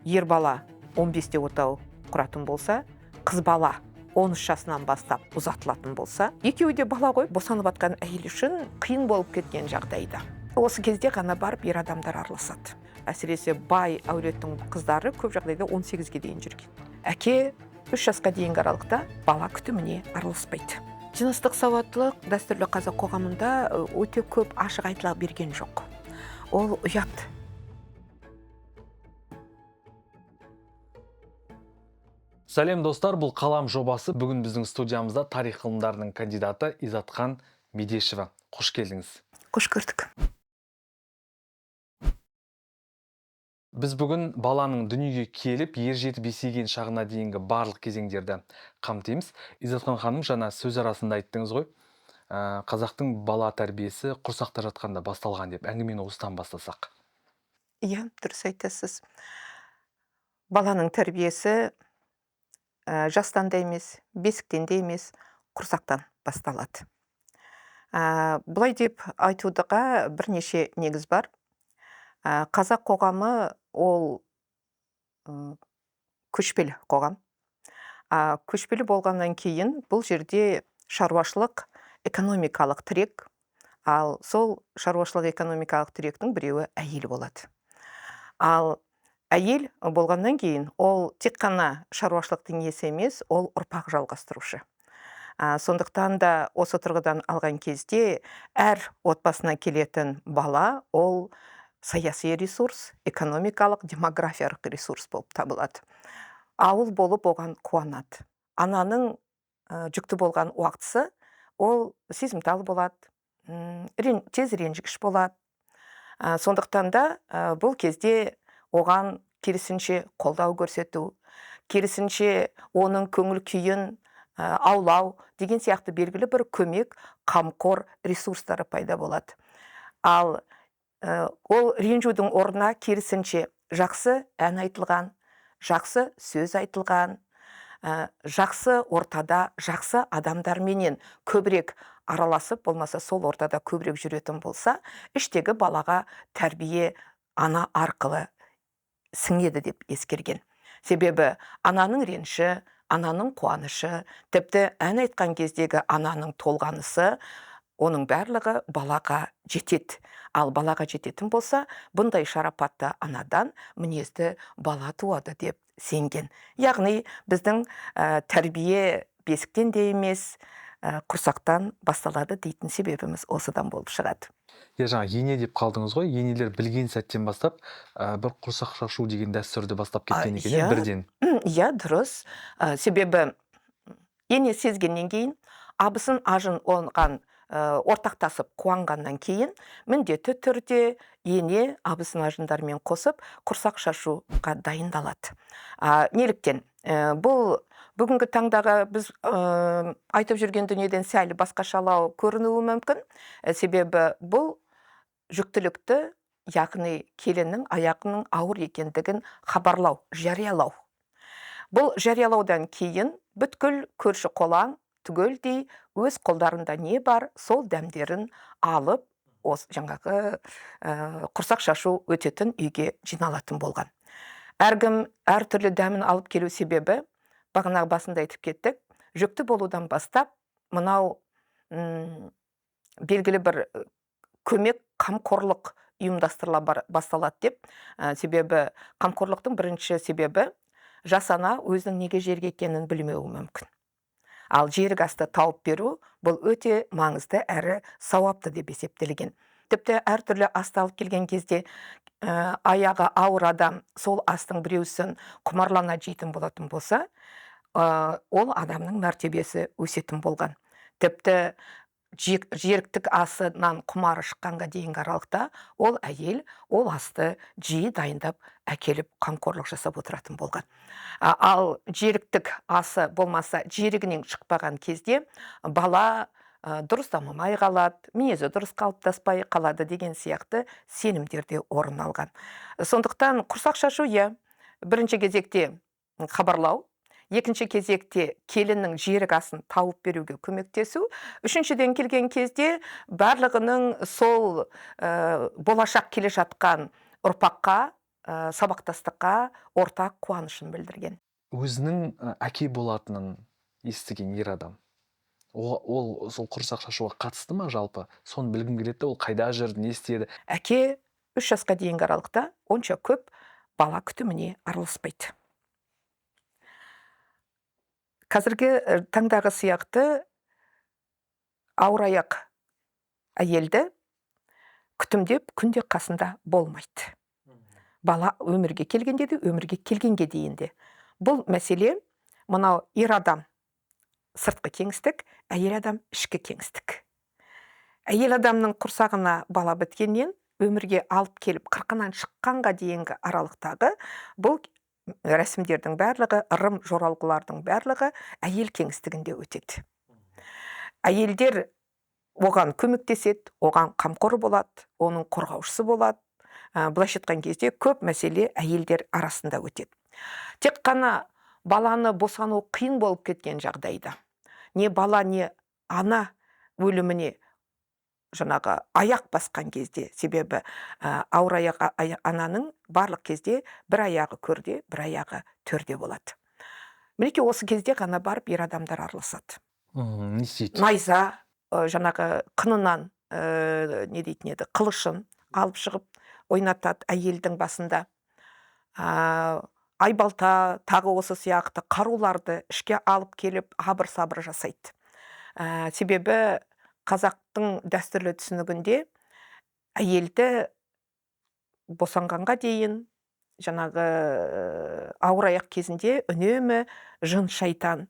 ер бала 15-те отау құратын болса, қыз бала 13 жасынан бастап ұзатылатын болса, екеуі де бала ғой, босанып жатқан әйел үшін қиын болып кеткен жағдайда. Осы кезде ғана барып ер адамдар араласады. Әсіресе бай әулеттің қыздары көп жағдайда 18-ге дейін жүрген. Әке 3 жасқа дейінгі аралықта бала күтіміне араласпайды. Жыныстық сауаттылық дәстүрлі қазақ қоғамында өте көп ашық айтыла берген жоқ. Ол ұят. Сәлем достар, бұл қалам жобасы. Бүгін біздің студиямызда тарих ғылымдарының кандидаты Изатхан Медешева. Қош келдіңіз. Қош көрдік. Біз бүгін баланың дүниеге келіп, ер жетіп есейген шағына дейінгі барлық кезеңдерді қамтимыз. Изатхан ханым, жаңа сөз арасында айттыңыз ғой, қазақтың бала тәрбиесі құрсақта жатқанда басталған деп, әңгімені осыдан бастасақ. Иә, дұрыс айтасыз. Баланың тәрбиесі жастан да емес, бесіктен де емес, құрсақтан басталады. Бұлай деп айтудыға бірнеше негіз бар. Қазақ қоғамы ол көшпелі қоғам. Көшпелі болғаннан кейін бұл жерде шаруашылық экономикалық тірек, ал сол шаруашылық экономикалық тіректің біреуі әйел болады. Ал әйел болғаннан кейін ол тек қана шаруашылықтың иесі емес, ол ұрпақ жалғастырушы. Сондықтан да осы тұрғыдан алған кезде әр отбасына келетін бала ол саяси ресурс, экономикалық, демографиялық ресурс болып табылады. Ауыл болып оған қуанады. Ананың жүкті болған уақытысы ол сезімтал болады, тез ренжігіш болады. Сондықтан да бұл кезде оған керісінше қолдау көрсету, керісінше оның көңіл күйін аулау деген сияқты белгілі бір көмек, қамқор ресурстары пайда болады. Ал ол ренжудің орнына керісінше жақсы ән айтылған, жақсы сөз айтылған, жақсы ортада, жақсы адамдарменен көбірек араласып, болмаса сол ортада көбірек жүретін болса, іштегі балаға тәрбие ана арқылы сіңеді деп ескерген. Себебі ананың реніші, ананың қуанышы, тіпті ән айтқан кездегі ананың толғанысы, оның барлығы балаға жетеді. Ал балаға жететін болса, бұндай шарапатты анадан мінезді бала туады деп сенген. Яғни біздің тәрбие бесіктен де емес, құрсақтан басталады дейтін себебіміз осыдан болып шығады. Жаңа ене деп қалдыңыз ғой, енелер білген сәттен бастап бір құрсақ шашу деген дәстүрді бастап кеткен екен, бірден. Иә, дұрыс. Себебі ене сезгеннен кейін, абысын ажын оған ортақтасып қуанғаннан кейін, міндетті түрде ене абысын ажындармен қосып құрсақ шашуға дайындалады. Неліктен? Бұл бүгінгі таңдағы біз айтып жүрген дүниеден сәл басқашалау көрінуі мүмкін. Себебі бұл жүктілікті, яғни келіннің аяғының ауыр екендігін хабарлау, жариялау. Бұл жариялаудан кейін бүткіл көрші қолаң түгелдей өз қолдарында не бар, сол дәмдерін алып, жаңағы құрсақ шашу өтетін үйге жиналатын болған. Әркім әртүрлі дәмін алып келу себебі, бағанағы басында айтып кеттік, жүкті болудан бастап, мынау белгілі бір көмек, қамқорлық ұйымдастырыла басталады деп. Себебі қамқорлықтың бірінші себебі жас ана өзінің неге жерге екенін білмеуі мүмкін. Ал жерік асты тауып беру бұл өте маңызды әрі сауапты деп есептелген. Тіпті әртүрлі асты алып келген кезде аяғы ауыр адам сол астың біреусін құмарлана жейтін болатын болса, ол адамның мәртебесі өсетін болған. Тіпті жеріктік асынан құмары шыққанға дейінгі аралықта ол әйел ол асты жиі дайындап әкеліп қамқорлық жасап отыратын болған. Ал жеріктік асы болмаса жерігінен шықпаған кезде бала дұрыс дамымай қалады, мінезі дұрыс қалыптаспай қалады деген сияқты сенімдерде орын алған. Сондықтан құрсақ шашу бірінші кезекте хабарлау, екінші кезекте келіннің жерік асын тауып беруге көмектесу, үшіншіден келген кезде барлығының сол болашақ келе жатқан ұрпаққа сабақтастыққа ортақ қуанышын білдірген. Өзінің әке болатынын естіген ер адам. Ол сол құрсақ шашуға қатысты ма жалпы? Соны білгім келеді де, ол қайда жүрді, не істеді? Әке 3 жасқа дейінгі аралықта онша көп бала күтіміне араласпайды. Қазіргі таңдағы сияқты ауыр аяқ әйелді күтімдеп күнде қасында болмайды. Бала өмірге келгенде де, өмірге келгенге дейін де. Бұл мәселе мынау ер адам сыртқы кеңістік, әйел адам ішкі кеңістік. Әйел адамның құрсағына бала біткеннен өмірге алып келіп 40-нан шыққанға дейінгі аралықтағы бұл рәсімдердің барлығы, ырым жоралғылардың барлығы әйел кеңістігінде өтеді. Әйелдер оған көмектеседі, оған қамқор болады, оның қорғаушысы болады. Былайша айтқан кезде көп мәселе әйелдер арасында өтеді. Тек қана баланы босану қиын болып кеткен жағдайда, не бала, не ана өліміне жаңағы аяқ басқан кезде, себебі ауыр аяқ ананың барлық кезде бір аяғы көрде, бір аяғы төрде болады. Мінекей осы кезде ғана барып ер адамдар араласады. Не істейді? Найза, жаңағы қынынан не дейтін еді, қылышын алып шығып ойнатады әйелдің басында. Айбалта, тағы осы сияқты қаруларды ішке алып келіп абыр-сабыр жасайды. Себебі қазақтың дәстүрлі түсінігінде әйелді босанғанға дейін жаңағы ауыр аяқ кезінде үнемі жын шайтан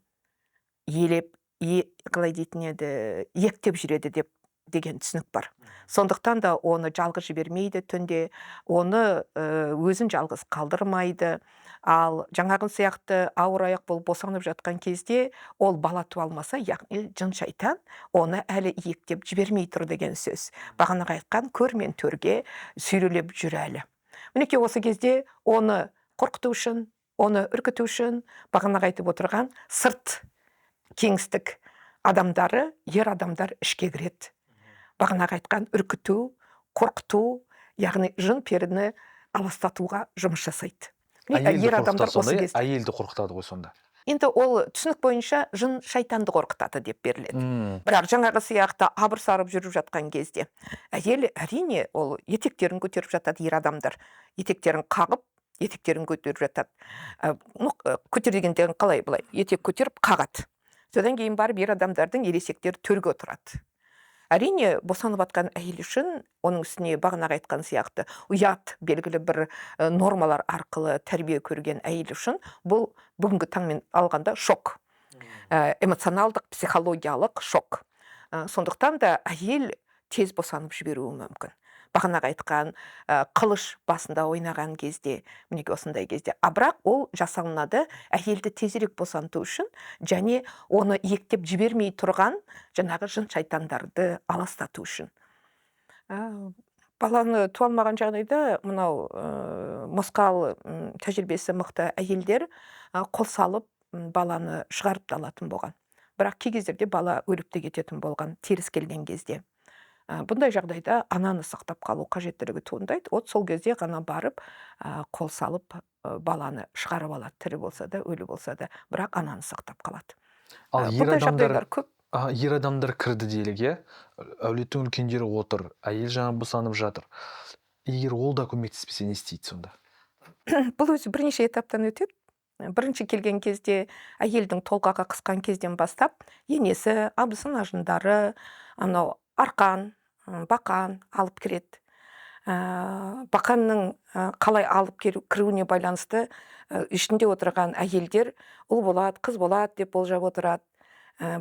елеп, қалай дейтін еді, ектеп жүреді деген түсінік бар. Сондықтан да оны жалғыз жібермейді түнде, оны өзін жалғыз қалдырмайды. Ал жаңағын сияқты ауыр аяқ болып босанып жатқан кезде ол бала туа алмаса, яғни жын шайтан оны әлі ектеп жібермей тұр деген сөз. Бағанаға айтқан көр мен төрге сүйрелеп жүр әлі. Мінекей осы кезде оны қорқыту үшін, оны үркіту үшін бағанаға айтып отырған сырт кеңістік адамдары, ер адамдар ішке кіреді. Бағанаға айтқан үркіту, қорқыту, яғни жын періні аластатуға жұмыс жасайды. Әйелді қорқытады ғой сонда. Енді ол түсінік бойынша жын шайтанды қорқытады деп беріледі. Бірақ жаңағы сияқты абыр-сарып жүріп жатқан кезде әйел әрине ол етектерін көтеріп жатады, ер адамдар. Етектерін қағып, етектерін көтеріп жатады. Көтер дегенде қалай былай? Етек көтеріп қағады. Содан кейін барып ер адамдардың ересектері төрге отырады. Әрине, босанып атқан әйел үшін, оның үстіне бағанаға айтқан сияқты, ұят белгілі бір нормалар арқылы тәрбие көрген әйел үшін, бұл бүгінгі таңмен алғанда шок. Эмоционалдық, психологиялық шок. Сондықтан да әйел тез босанып жіберуі мүмкін. Бағанаға айтқан қылыш басында ойнаған кезде, мінеке осындай кезде. Бірақ ол жасалынады әйелді тезірек босанту үшін, және оны ектеп жібермей тұрған жаңағы жын шайтандарды аластату үшін. Баланы туа алмаған жағдайда мынау мосқал тәжірибесі мықты әйелдер қол салып баланы шығарып та алатын болған. Бірақ кей кездерде бала өліп те кететін болған, теріс келген кезде. Бұндай жағдайда ананы сақтап қалу қажеттілігі туындайды. От сол кезде ғана барып қол салып баланы шығарып алады, тірі болса да, өлі болса да, бірақ ананы сақтап қалады. Ал ер адамдар кірді делік, әулеттің үлкендері отыр, әйел жаңа босанып жатыр. Егер ол да көмектеспесе не істейді сонда? Бұл өзі бірнеше этаптан өтеді. Бірінші келген кезде әйелдің толғаға қысқан кезден бастап, енесі, абысын ажындары, анау арқан, бақан алып кіреді. Бақанның қалай алып кіруіне байланысты ішінде отырған әйелдер ұл болады, қыз болады деп болжап отырады.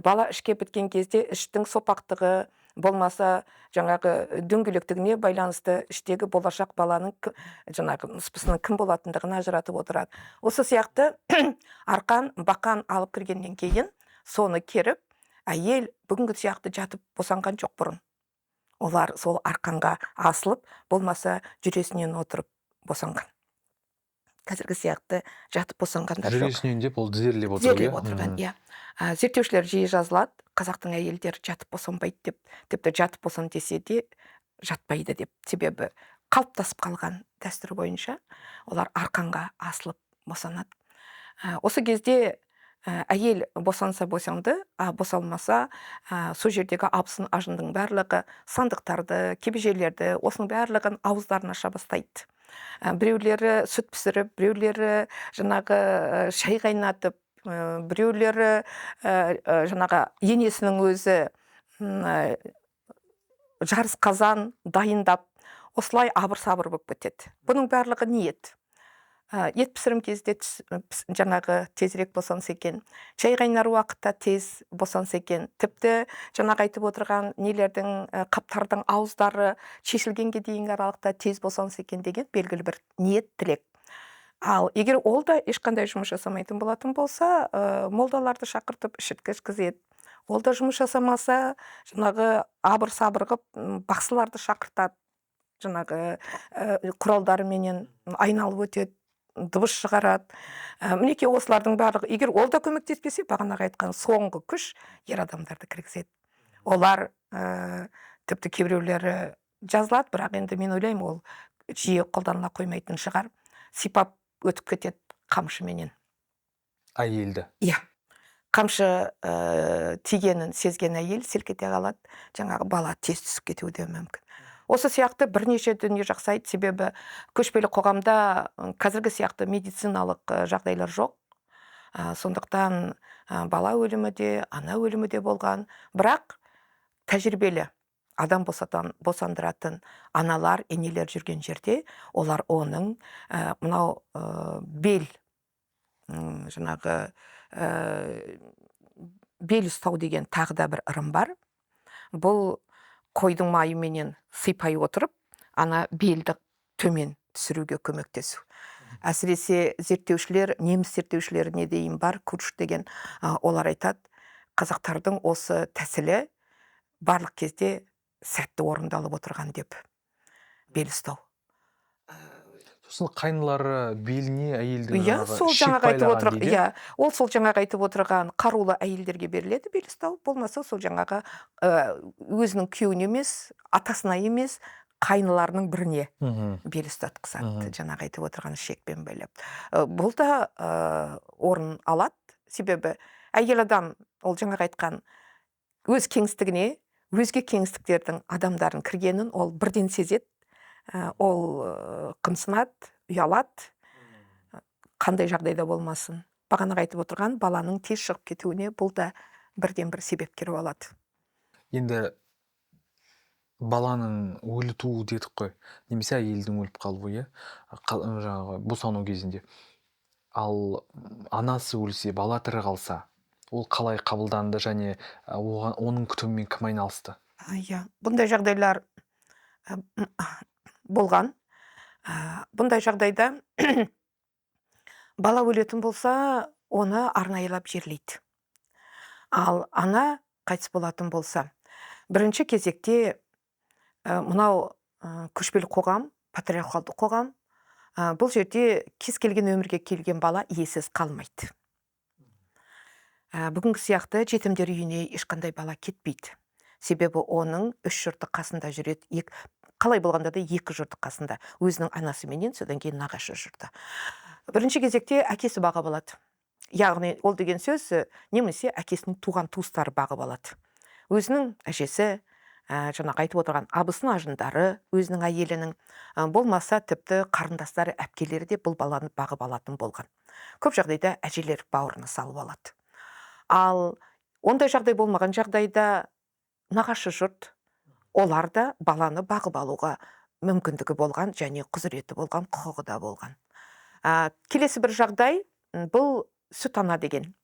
Бала ішке біткен кезде іштің сопақтығы болмаса жаңағы дөңгелектігіне байланысты іштегі болашақ баланың жаңағы ныспысының кім болатындығын ажыратып отырады. Осы сияқты арқан, бақан алып кіргеннен кейін соны керіп, әйел бүгінгі сияқты жатып босанған жоқ бұрын. Олар сол арқанға асылып, болмаса жүресінен отырып босанған. Қазіргі сияқты жатып босанғандар жоқ. Жүресінен деп ол тізерлеп отырған, иә. Зерттеушілер жиі жазылады, қазақтың әйелдері жатып босанбайды деп, тіпті жатып босан десе де жатпайды деп. Себебі қалыптасып қалған дәстүр бойынша олар арқанға асылып босанады. Осы кезде әйел босанса босанды, босалмаса сол жердегі абысын ажындың барлығы сандықтарды, кебежелерді, осының барлығын ауыздарына аша бастайды. Біреулері сүт пісіріп, біреулері жаңағы шай қайнатып, біреулері жаңағы енесінің өзі жарыс қазан дайындап, осылай абыр-сабыр болып кетеді. Бұның барлығы ниет. Ет пісірім кезде жаңағы тезірек босанса екен, шай қайнар уақытта тез босанса екен, тіпті жаңағы айтып отырған нелердің қаптардың ауыздары шешілгенге дейінгі аралықта тез босанса екен деген белгілі бір ниет, тілек. Ал егер ол да ешқандай жұмыс жасамайтын болатын болса, молдаларды шақыртып ішіткізеді. Ол да жұмыс жасамаса, жаңағы абыр-сабыр қып, бақсыларды шақыртады. Жаңағы құралдарыменен айналып өтеді, дыбыс шығарады. Мінекей осылардың барлығы, егер ол да көмектеспесе, бағанағы айтқан соңғы күш ер адамдарды кіргізеді. Олар тіпті кейбіреулері жазылады, бірақ енді мен ойлаймын, ол жиі қолданыла қоймайтын шығар. Сипап өтіп кетеді қамшыменен. Әйелді. Иә. Қамшы тигенін сезген әйел селкете қалады, жаңағы бала тез түсіп кетуі де мүмкін. Осы сияқты бірнеше дүние жақсайды, себебі көшпелі қоғамда қазіргі сияқты медициналық жағдайлар жоқ. Сондықтан бала өлімі де, ана өлімі де болған. Бірақ тәжірибелі адам босандыратын аналар, енелер жүрген жерде, олар оның мынау бел, жаңағы бел ұстау деген тағы да бір ырым бар. Бұл қойдың майыменен сипай отырып, ана белді төмен түсіруге көмектесу. Әсіресе зерттеушілер, неміс зерттеушілері не дейін бар, Курш деген, олар айтады, қазақтардың осы тәсілі барлық кезде сәтті орындалып отырған деп, бел ұстау. Сосын қайнылары беліне әйелдің ол сол жаңағы айтып отырған қарулы әйелдерге беріледі бел ұстау, болмаса сол жаңағы өзінің күйеуіне емес, атасына емес, қайныларының біріне бел ұстатқызады, жаңағы айтып отырған шекпен байлап. Бұл да орын алады, себебі әйел адам, ол жаңағы айтқан өз кеңістігіне, өзге кеңістіктердің адамдарын кіргенін ол бірден сезеді. Ол қымсынады, ұялады, қандай жағдайда болмасын. Бағанағы айтып отырған баланың тез шығып кетуіне бұл да бірден бір себепкер болады. Енді баланың өлі туу дедік қой, немесе әйелдің өліп қалуы, жаңағы босану кезінде. Ал анасы өлсе, бала тірі қалса, ол қалай қабылданды және оның күтімімен кім айналысты? Бұндай жағдайлар болған. Бұндай жағдайда бала өлетін болса, оны арнайылап жерлейді. Ал ана қайтыс болатын болса, бірінші кезекте мынау көшпелі қоғам, патриархалды қоғам, бұл жерде кез келген өмірге келген бала иесіз қалмайды. Бүгінгі сияқты жетімдер үйіне ешқандай бала кетпейді. Себебі оның үш жұрты қасында жүреді, қалай болғанда да екі жұрты қасында, өзінің анасыменен, содан кейін нағашы жұрты. Бірінші кезекте әкесі бағып алады. Яғни ол деген сөз, немесе әкесінің туған туыстары бағып алады. Өзінің әжесі, жаңағы айтып отырған абысын ажындары, өзінің әйелінің, болмаса тіпті қарындастары, әпкелері де бұл баланы бағып алатын болған. Көп жағдайда әжелер бауырына салып алады. Ал ондай жағдай болмаған жағдайда нағашы жұрт, олар да баланы бағып алуға мүмкіндігі болған және құзыреті болған, құқығы да болған. Келесі бір жағдай, бұл сүт ана деген.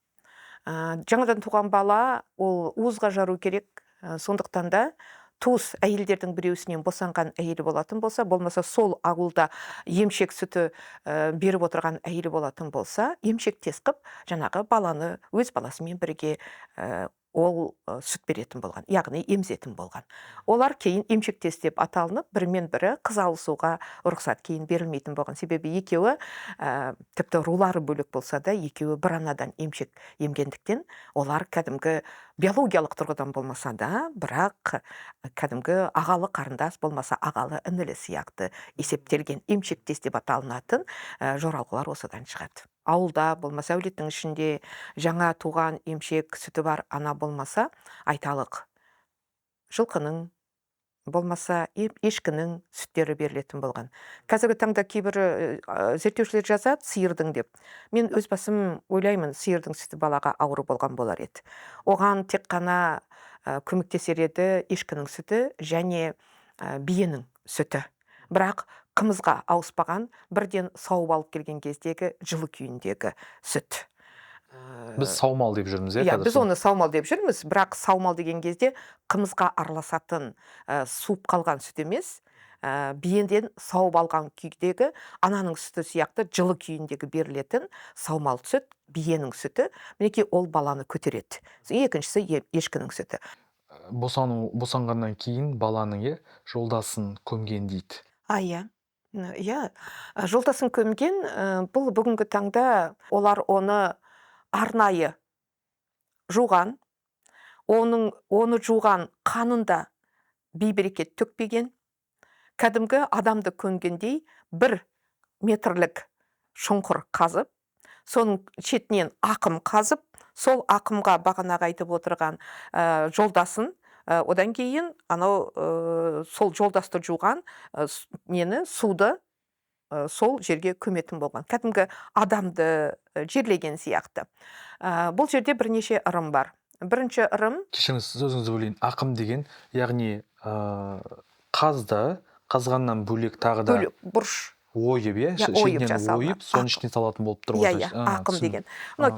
Жаңадан туған бала, ол уызға жару керек, сондықтан да туыс әйелдердің біреусінен босанған әйелі болатын болса, болмаса сол ауылда емшек сүті беріп отырған әйелі болатын болса, емшек тез қып, жаңағы баланы өз баласымен бірге ол сүт беретін болған, яғни емізетін болған. Олар кейін емшектес деп аталынып, бірімен бірі қыз алысуға рұқсат кейін берілмейтін болған. Себебі екеуі тіпті рулары бөлек болса да, екеуі бір анадан емшек емгендіктен, олар кәдімгі биологиялық тұрғыдан болмаса да, бірақ кәдімгі ағалы қарындас болмаса ағалы інілі сияқты есептелген емшектес деп аталынатын жоралғылар осыдан шығады. Ауылда болмаса әулеттің ішінде жаңа туған емшек сүті бар ана болмаса, айталық жылқының болмаса ешкінің сүттері берілетін болған. Қазіргі таңда кейбір зерттеушілер жазады сиырдың деп. Мен өз басым ойлаймын, сиырдың сүті балаға ауыр болған болар еді. Оған тек қана көмектесер еді ешкінің сүті және биенің сүті. Бірақ қымызға ауыспаған, бірден сауып алып келген кездегі жылы күйіндегі сүт. Біз саумал деп жүрміз, Иә, қазір біз оны саумал деп жүрміз, бірақ саумал деген кезде қымызға араласатын суып қалған сүт емес, биеден сауып алған күйдегі ананың сүті сияқты жылы күйіндегі берілетін саумал сүт, биенің сүті, мінекей ол баланы көтереді. Екіншісі ешкінің сүті. Босанғаннан кейін баланың жолдасын көмген дейді. Иә. Иә, жолдасын көмген, бұл бүгінгі таңда олар оны арнайы жуған, оны жуған қанында бейберекет төкпеген, кәдімгі адамды көмгендей 1 метрлік шұңқыр қазып, соның шетінен ақым қазып, сол ақымға бағанағы айтып отырған жолдасын, одан кейін сол жолдасты жуған суды сол жерге көметін болған. Кәдімгі адамды жерлеген сияқты. Бұл жерде бірнеше ырым бар. Бірінші ырым... Кешіріңіз, сөзіңізді бөлейін. Ақым деген, яғни қазғаннан бөлек тағы да бұрыш ойып, шетінен ойып, соның ішіне салатын болып тұр. Иә, ақым деген.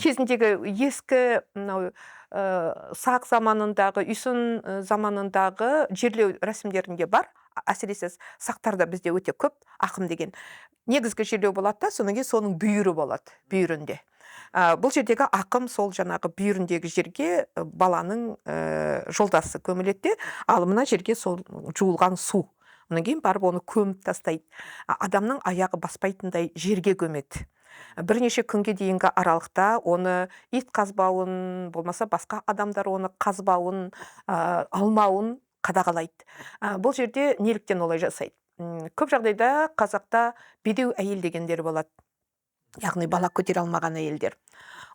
Кезіндегі ескі сақ заманындағы, үйсін заманындағы жерлеу рәсімдерінде бар. Әсіресе сақтарда бізде өте көп ақым деген. Негізгі жерлеу болады да, соның кейін соның бүйірі болады, бүйірінде. Бұл жердегі ақым сол жаңағы бүйіріндегі жерге баланың жолдасы көміледі, ал мына жерге сол жуылған су. Онан кейін барып оны көміп тастайды. Адамның аяғы баспайтындай жерге көмеді. Бірнеше күнге дейінгі аралықта оны ит қазбауын, болмаса басқа адамдар оны қазбауын, алмауын қадағалайды. Бұл жерде неліктен олай жасайды? Көп жағдайда қазақта бедеу әйел дегендер болады. Яғни бала көтере алмаған әйелдер.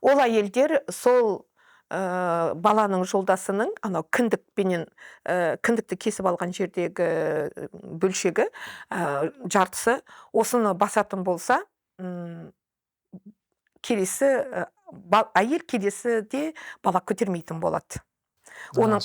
Ол әйелдер сол баланың жолдасының кіндікті кесіп алған жердегі бөлшегі, жартысы, осыны басатын болса, әйел келесі де бала көтермейтін болады. Оның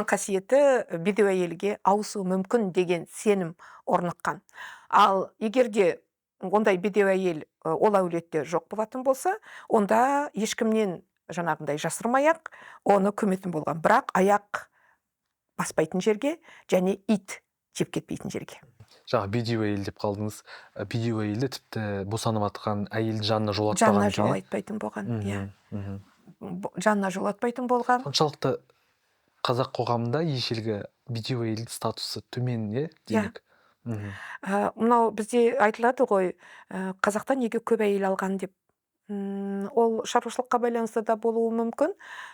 қасиеті бедеу әйелге ауысуы мүмкін деген сенім орныққан. Ал егерде ондай бедеу әйел ол әулетте жоқ болатын болса, онда ешкімнен жаңағындай жасырмай-ақ оны көметін болған. Бірақ аяқ баспайтын жерге және ит жеп кетпейтін жерге. Жаңа бедеу әйел деп қалдыңыз. Бедеу әйелді тіпті босанып атқан әйелдің жанына жолатпаған. Жанына жолатпайтын болған. Жанына жолатпайтын болған. Соншалықты қазақ қоғамында ешелгі бедеу әйел статусы төмен, демек. Мынау бізде айтылады ғой, қазақта неге көп әйел алған деп. Ол шаруашылыққа байланысты да болуы мүмкін.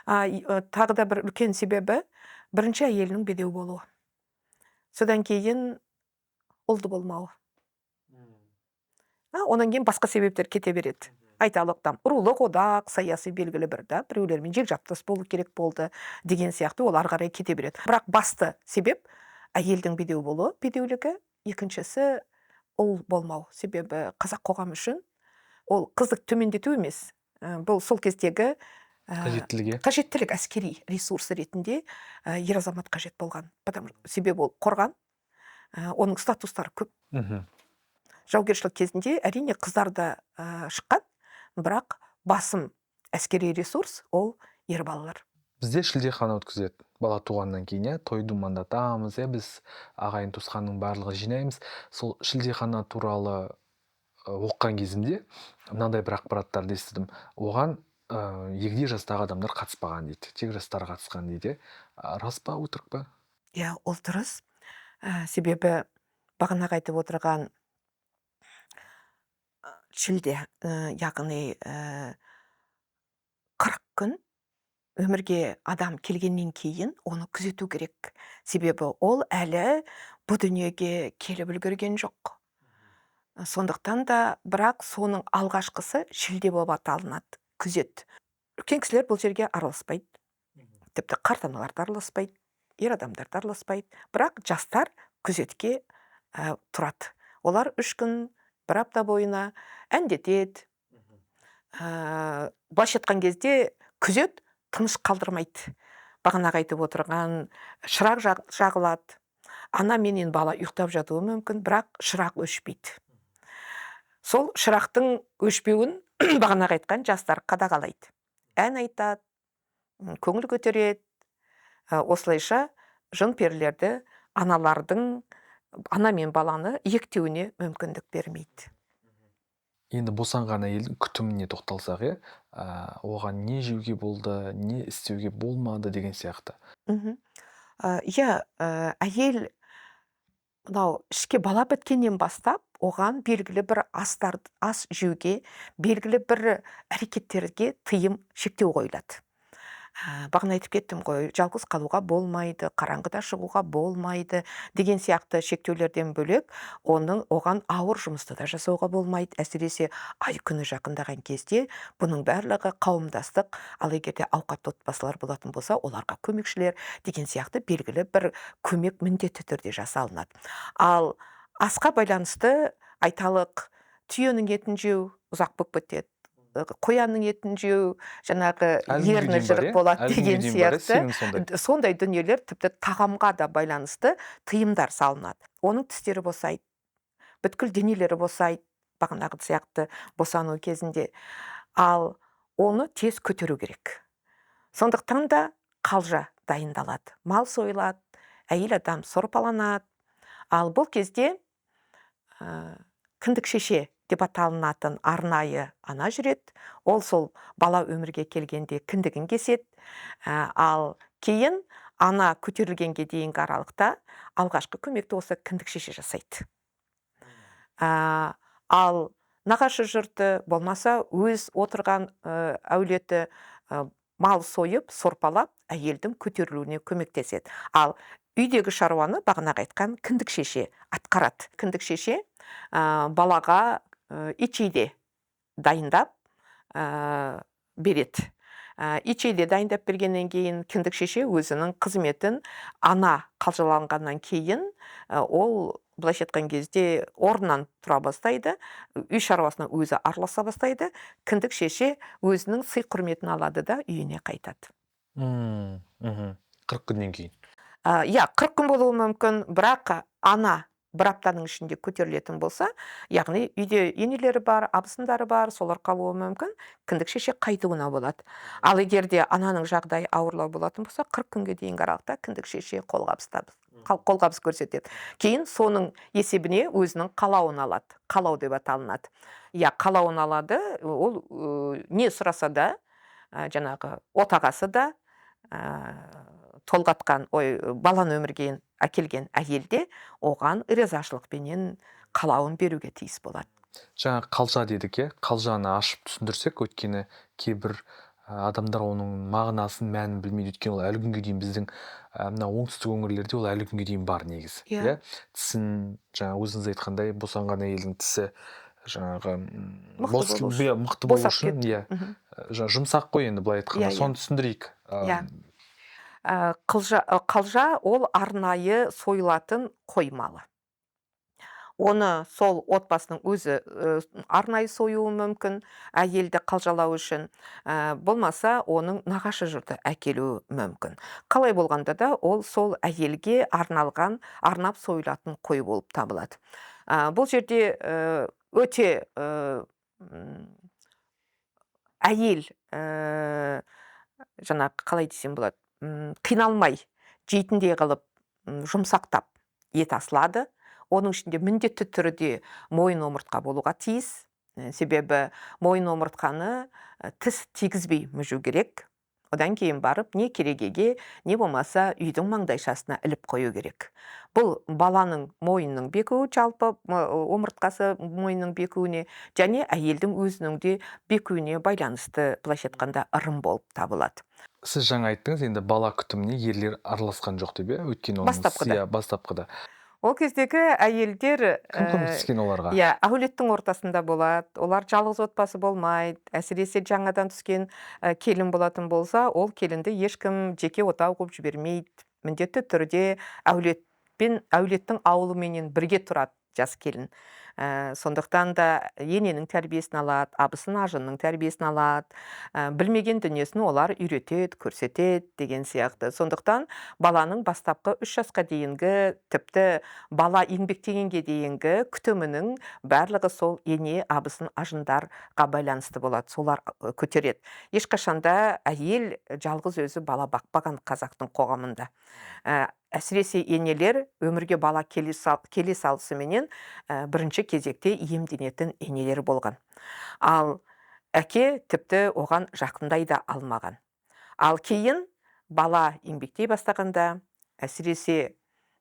Тағы да бір үлкен себебі, бірінші әйелінің бедеу болуы. Содан кейін ұлды болмауы. Онан кейін басқа себептер кете береді. Айталықтан рулық одақ, саяси белгілі бір, біреулермен жегжаптас болу керек болды деген сияқты ол ары қарай кете береді. Бірақ басты себеп әйелдің бедеу болуы, бедеулігі, екіншісі ұл болмау. Себебі қазақ қоғамы үшін ол қыздық төмендету емес. Бұл сол кездегі қажеттілік, әскери ресурс ретінде ер азамат қажет болған. Себебі ол қорған, оның статустары көп. Жаугершілік кезінде әрине қыздар да шыққан, бірақ басым әскери ресурс ол ер балалар. Бізде шілдехана өткізеді. Бала туғаннан кейін, тойды мандатамыз, біз ағайын туысқанның барлығы жинаймыз. Сол шілдехана туралы оққан кезімде мынандай бір ақпараттарды естідім. Оған егде жастағы адамдар қатыспаған дейді, тек жастар қатысқан дейді. Рас па, өтірік па? Иә, ол дұрыс. Себебі бағанағы айтып отырған шілде, яғни 40 күн өмірге адам келгеннен кейін оны күзету керек. Себебі ол әлі бұл дүниеге келіп үлгерген жоқ. Сондықтан да, бірақ соның алғашқысы шілде болып аталынады, күзет. Үлкен кісілер бұл жерге араласпайды. Тіпті қарт аналар да араласпайды, ер адамдар да араласпайды. Бірақ жастар күзетке тұрады. Олар 3 күн, 1 апта бойына әндетеді. Былайша айтқан кезде күзет тыныш қалдырмайды. Бағанағы айтып отырған шырақ жағылады. Ана менен бала ұйықтап жатуы мүмкін, бірақ шырақ өшпейді. Сол шырақтың өшпеуін бағанағы айтқан жастар қадағалайды. Ән айтады, көңіл көтереді. Осылайша жын перілерді аналардың ана мен баланы ектеуіне мүмкіндік бермейді. Енді босанған әйелдің күтіміне тоқталсақ, оған не жеуге болды, не істеуге болмады деген сияқты. Иә, әйел мынау ішке бала біткеннен бастап, оған белгілі бір ас жеуге, белгілі бір әрекеттерге тыйым, шектеу қойылады. Бағана айтып кеттім ғой, жалғыз қалуға болмайды, қараңғыда шығуға болмайды деген сияқты шектеулерден бөлек, оған ауыр жұмысты да жасауға болмайды. Әсіресе ай күні жақындаған кезде бұның барлығы қауымдастық, ал егерде ауқатты отбасылар болатын болса, оларға көмекшілер деген сияқты белгілі бір көмек міндетті түрде жасалынады. Ал асқа байланысты айталық, түйенің етін жеу ұзақ болып кетеді. Қоянның етін жеу, жаңағы ерні жырық болады деген сияқты. Сондай дүниелер тіпті тағамға да байланысты тыйымдар салынады. Оның тістері босайды, бүткіл денелері босайды, бағанағы сияқты босану кезінде. Ал оны тез көтеру керек. Сондықтан да қалжа дайындалады, мал сойылады, әйел адам сорпаланады. Ал бұл кезде кіндік шеше деп аталынатын арнайы ана жүреді. Ол сол бала өмірге келгенде кіндігін кеседі. Ал кейін ана көтерілгенге дейінгі аралықта алғашқы көмекті осы кіндік шеше жасайды. Ал нағашы жұрты болмаса өз отырған әулеті мал сойып, сорпалап, әйелдің көтерілуіне көмектеседі. Ал үйдегі шаруаны бағанағы айтқан кіндік шеше атқарады. Кіндік шеше балаға ичейде дайындап береді. Ичейде дайындап бергеннен кейін кіндік шеше өзінің қызметін ана қалжаланғаннан кейін ол былайша айтқан кезде орнынан тұра бастайды, үй шаруасына өзі араласа бастайды. Кіндік шеше өзінің сый құрметін алады да үйіне қайтады. 40 күннен кейін. Иә, 40 күн болуы мүмкін, бірақ ана 1 аптаның ішінде көтерілетін болса, яғни үйде енелері бар, абысындары бар, солар қалуы мүмкін, кіндік шеше қайтуына болады. Ал егерде ананың жағдайы ауырлау болатын болса, 40 күнге дейінгі аралықта кіндік шеше қолғабыс көрсетеді. Кейін соның есебіне өзінің қалауын алады. Қалау деп аталынады. Иә, қалауын алады, ол не сұраса да, жаңағы отағасы да, толғатқан, баланы өмірге әкелген әйелде оған ризашылықпенен қалауын беруге тиіс болады. Жаңа қалжа дедік, қалжаны ашып түсіндірсек, өйткені кейбір адамдар оның мағынасын, мәнін білмейді. Өйткені ол әлі күнге дейін біздің оңтүстік өңірлерде ол әлі күнге дейін бар негізі. Тісін, жаңа өзіңіз айтқандай, босанған әйелдің тісі жаңағы мықты болу үшін, жұмсақ қой енді былай айтқанда, соны түсіндірейік. Қалжа ол арнайы сойылатын қой малы. Оны сол отбасының өзі арнайы союы мүмкін, әйелді қалжалау үшін, болмаса оның нағашы жұрты әкелуі мүмкін. Қалай болғанда да ол сол әйелге арнап сойылатын қой болып табылады. Бұл жерде өте әйел, жаңағы қалай десем болады, қиналмай, жейтіндей қылып, жұмсақтап ет асылады. Оның ішінде міндетті түрде мойын омыртқа болуға тиіс. Себебі мойын омыртқаны тіс тигізбей мүжу керек. Одан кейін барып, не керегеге, не болмаса үйдің маңдайшасына іліп қою керек. Бұл баланың мойынның бекуі, жалпы омыртқасы мойынның бекуіне, және әйелдің өзінің де бекуіне байланысты, былайша айтқанда, ырым болып табылады. Сіз жаңа айттыңыз, енді бала күтіміне ерлер араласқан жоқ деп, иә? Өйткені оның Бастапқыда. бастапқыда. Ол кездегі әйелдер Кім көмектескен оларға? әулеттің ортасында болады. Олар жалғыз отбасы болмайды. Әсіресе жаңадан түскен келін болатын болса, ол келінді ешкім жеке отау қылып жібермейді. Міндетті түрде әулеттің ауылыменен бірге тұрады жас келін. Сондықтан да ененің тәрбиесін алады, абысын ажынның тәрбиесін алады, білмеген дүниесін олар үйретеді, көрсетеді деген сияқты. Сондықтан баланың бастапқы 3 жасқа дейінгі, тіпті бала еңбектегенге дейінгі күтімінің барлығы сол ене, абысын, ажындарға байланысты болады. Солар көтереді. Ешқашанда әйел жалғыз өзі бала бақпаған қазақтың қоғамында. Әсіресе енелер өмірге бала келе салысыменен бірінші кезекте иемденетін енелер болған. Ал әке тіпті оған жақындай да алмаған. Ал кейін бала еңбектей бастағанда, әсіресе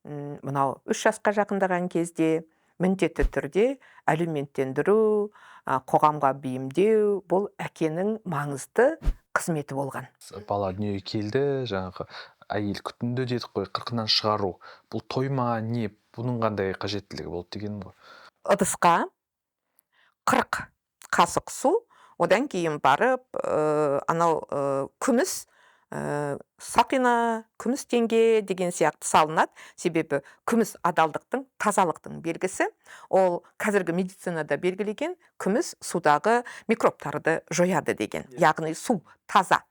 мынау 3 жасқа жақындаған кезде міндетті түрде әлеуметтендіру, қоғамға бейімдеу, бұл әкенің маңызды қызметі болған. Бала дүниеге келді, жаңағы әйел күтімді дедік қой, қырқынан шығару. Бұл той ма, не? Бұның қандай қажеттілігі болды деген ғой. Ыдысқа 40 қасық су, одан кейін барып, анау күміс, сақина, күміс теңге деген сияқты салынады. Себебі күміс адалдықтың, тазалықтың белгісі. Ол қазіргі медицинада белгілеген күміс судағы микробтарды жояды деген. Яғни су таза.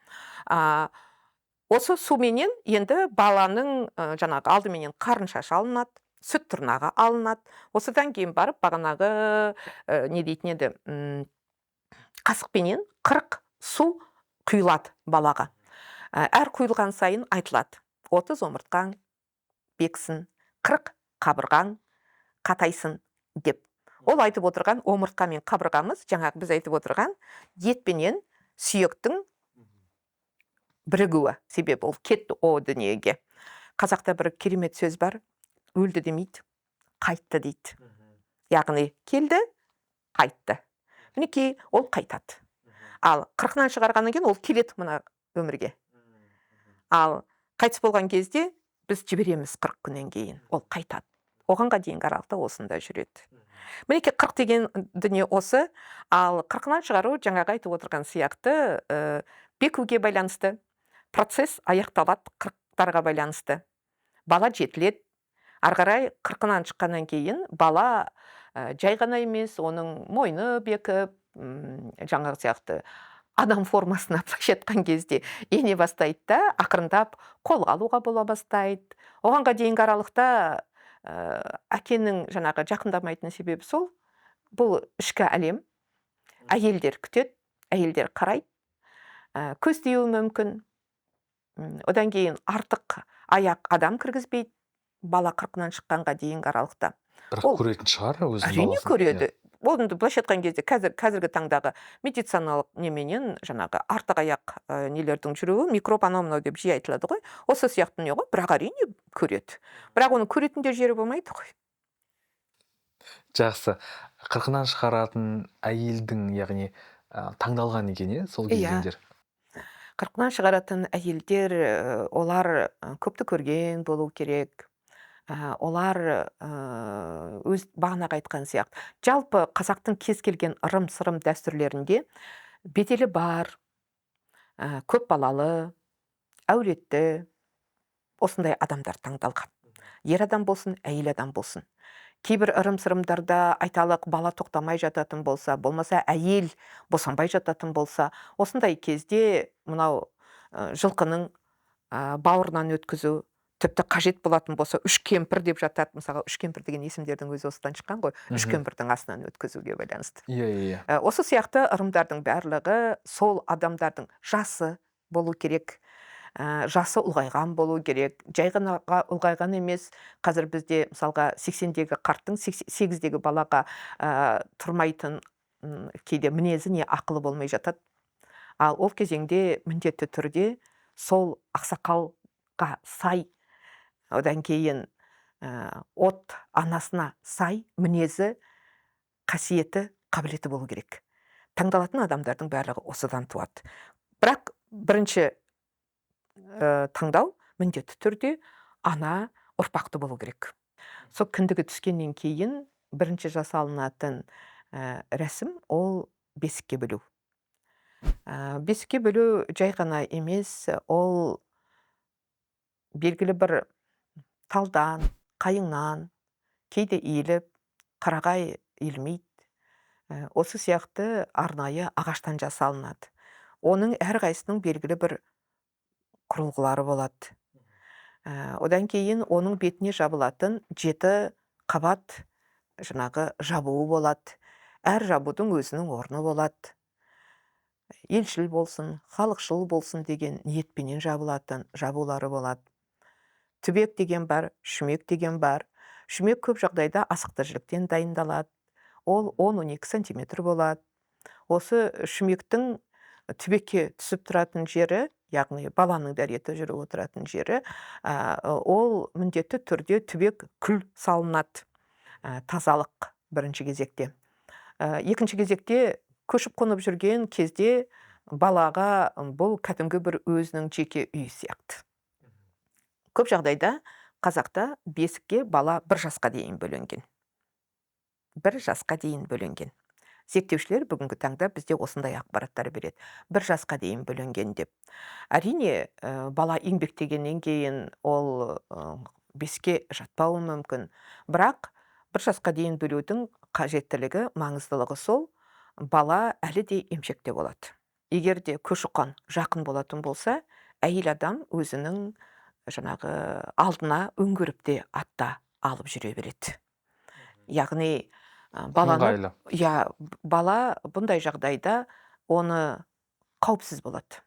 Осы суменен енді баланың жаңағы алдыменен қарын шашы алынады, сүт тырнағы алынады. Осыдан кейін барып бағанағы не дейтін еді, қасықпенен 40 су құйылады балаға. Әр құйылған сайын айтылады: 30 омыртқаң бексін, 40 қабырғаң қатайсын деп. Ол айтып отырған омыртқа мен қабырғамыз, жаңағы біз айтып отырған етпенен сүйектің бірігуі. Себебі ол кетті о дүниеге. Қазақта бір керемет сөз бар: өлді демейді, қайтты дейді. Яғни келді, қайтты. Мінекей, ол қайтады. Ал 40-нан шығарғаннан кейін ол келеді мына өмірге. Ал қайтыс болған кезде біз жібереміз 40 күннен кейін. Ол қайтады. Оғанға дейінгі аралықта осында жүреді. Мінекей 40 деген дүние осы. Ал 40-нан шығару жаңағы айтып отырған сияқты бекуге байланысты. Процесс аяқталады 40-тарға байланысты. Бала жетіледі. Арғарай 40-нан шыққаннан кейін бала жай ғана емес, оның мойны бекіп, жаңағы сияқты адам формасына былайша айтқан кезде ене бастайды да, ақырындап қолға алуға бола бастайды. Оғанға дейінгі аралықта әкенің жаңағы жақындамайтын себебі сол. Бұл ішкі әлем. Әйелдер күтеді, әйелдер қарайды, көз тиюі мүмкін. Одан кейін артық аяқ адам кіргізбейді бала 40-нан шыққанға дейінгі аралықта. Бірақ көретін шығар өзінің баласын. Әрине көреді. Оны былайша айтқан кезде қазіргі таңдағы медициналық неменен жаңағы артық аяқ нелердің жүруі, микроб анау мынау деп жиі айтылады ғой. Осы сияқты не ғой, бірақ әрине көреді. Бірақ оны көретін де жері болмайды ғой. Жақсы. 40-нан шығаратын әйелдің, яғни таңдалған екен, сол келгендер. 40-нан шығаратын әйелдер, олар көпті көрген болу керек. Олар өз бағанағы айтқан сияқты. Жалпы қазақтың кез келген ырым-сырым дәстүрлерінде беделі бар, көп балалы, әулетті, осындай адамдар таңдалған. Ер адам болсын, әйел адам болсын. Кейбір ырым-сырымдарда айталық бала тоқтамай жататын болса, болмаса әйел босанбай жататын болса, осындай кезде мынау жылқының бауырынан өткізу тіпті қажет болатын болса, 3 кемпір деп жатады. Мысалы, 3 кемпір деген есімдердің өзі осыдан шыққан ғой. 3 кемпірдің астынан өткізуге байланысты. Осы сияқты ырымдардың барлығы сол адамдардың жасы болу керек. Жасы ұлғайған болу керек. Жай ғана ұлғайған емес. Қазір бізде мысалға 80-дегі қарттың 8-дегі балаға тұрмайтын кейде мінезі не ақылы болмай жатады. Ал ол кезеңде міндетті түрде сол ақсақалға сай, одан кейін от анасына сай мінезі, қасиеті, қабілеті болу керек. Таңдалатын адамдардың барлығы осыдан туады. Бірақ бірінші таңдау міндетті түрде ана ұрпақты болу керек. Сол кіндігі түскеннен кейін бірінші жасалынатын рәсім ол бесікке бөлу. Бесікке бөлу жай ғана емес, ол белгілі бір талдан, қайыңнан, кейде иіліп, қарағай иілмейді. Осы сияқты арнайы ағаштан жасалынады. Оның әрқайсының белгілі бір құрылғылары болады. Одан кейін оның бетіне жабылатын 7 қабат жаңағы жабуы болады. Әр жабудың өзінің орны болады. Елшіл болсын, халықшыл болсын деген ниетпенен жабылатын жабулары болады. Түбек деген бар, шүмек деген бар. Шүмек көп жағдайда асықты жіліктен дайындалады. Ол 10-12 сантиметр болады. Осы шүмектің түбекке түсіп тұратын жері, яғни баланың дәреті жүріп отыратын жері, ол міндетті түрде түбек күл салынады. Тазалық бірінші кезекте. Екінші кезекте көшіп қонып жүрген кезде балаға бұл кәдімгі бір өзінің жеке үйі сияқты. Көп жағдайда қазақта бесікке бала 1 жасқа дейін бөленген. 1 жасқа дейін бөленген. Зерттеушілер бүгінгі таңда бізде осындай ақпараттар береді. 1 жасқа дейін бөленген деп. Әрине, бала еңбектегеннен кейін ол бесікке жатпауы мүмкін. Бірақ 1 жасқа дейін бөлудің қажеттілігі, маңыздылығы сол, бала әлі де емшекте болады. Егер де көші-қон жақын болатын болса, әйел адам өзінің жаңағы алдына өңгеріп те атта алып жүре береді. Яғни баланы, бала бұндай жағдайда оны қауіпсіз болады.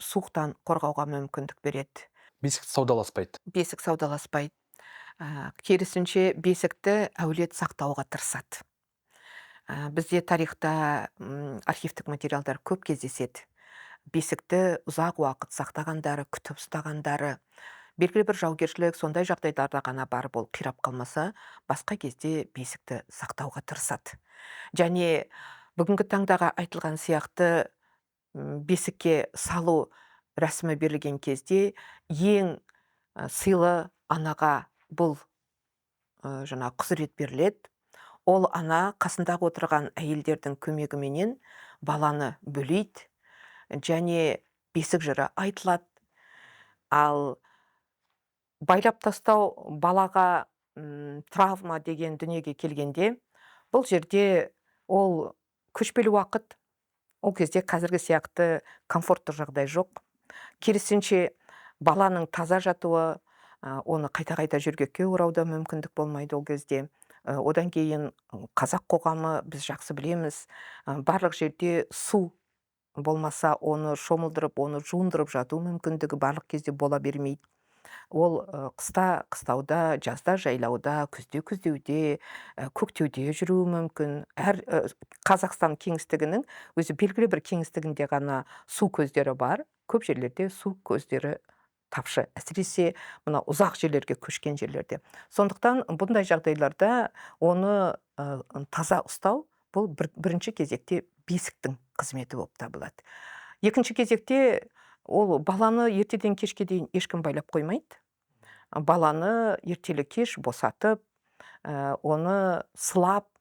Суықтан қорғауға мүмкіндік береді. Бесік саудаласпайды. Бесік саудаласпайды. Керісінше бесікті әулет сақтауға тырысады. Бізде тарихта архивтік материалдар көп кездеседі. Бесікті ұзақ уақыт сақтағандары, күтіп ұстағандары, белгілі бір жаугершілік сондай жағдайларда ғана барып ол қирап қалмаса, басқа кезде бесікті сақтауға тырысады. Және бүгінгі таңдағы айтылған сияқты бесікке салу рәсімі берілген кезде ең сыйлы анаға бұл жаңа құзырет беріледі. Ол ана қасындағы отырған әйелдердің көмегіменен баланы бөлейді, және бесік жыры айтылады. Ал байлап тастау балаға травма деген дүниеге келгенде, бұл жерде ол көшпелі уақыт, ол кезде қазіргі сияқты комфортты жағдай жоқ. Керісінше баланың таза жатуы, оны қайта-қайта жөргекке орауда мүмкіндік болмайды ол кезде. Одан кейін қазақ қоғамы біз жақсы білеміз, барлық жерде су болмаса, оны шомылдырып, оны жуындырып жату мүмкіндігі барлық кезде бола бермейді. Ол қыста қыстауда, жазда жайлауда, күзде күздеуде, көктеуде жүруі мүмкін. Қазақстан кеңістігінің өзі белгілі бір кеңістігінде ғана су көздері бар. Көп жерлерде су көздері тапшы, әсіресе мына ұзақ жерлерге көшкен жерлерде. Сондықтан бұндай жағдайларда оны таза ұстау бұл бірінші кезекте бесіктің қызметі болып табылады. Екінші кезекте ол баланы ертеден кешке дейін ешкім байлап қоймайды. Баланы ертелі кеш босатып, оны сылап,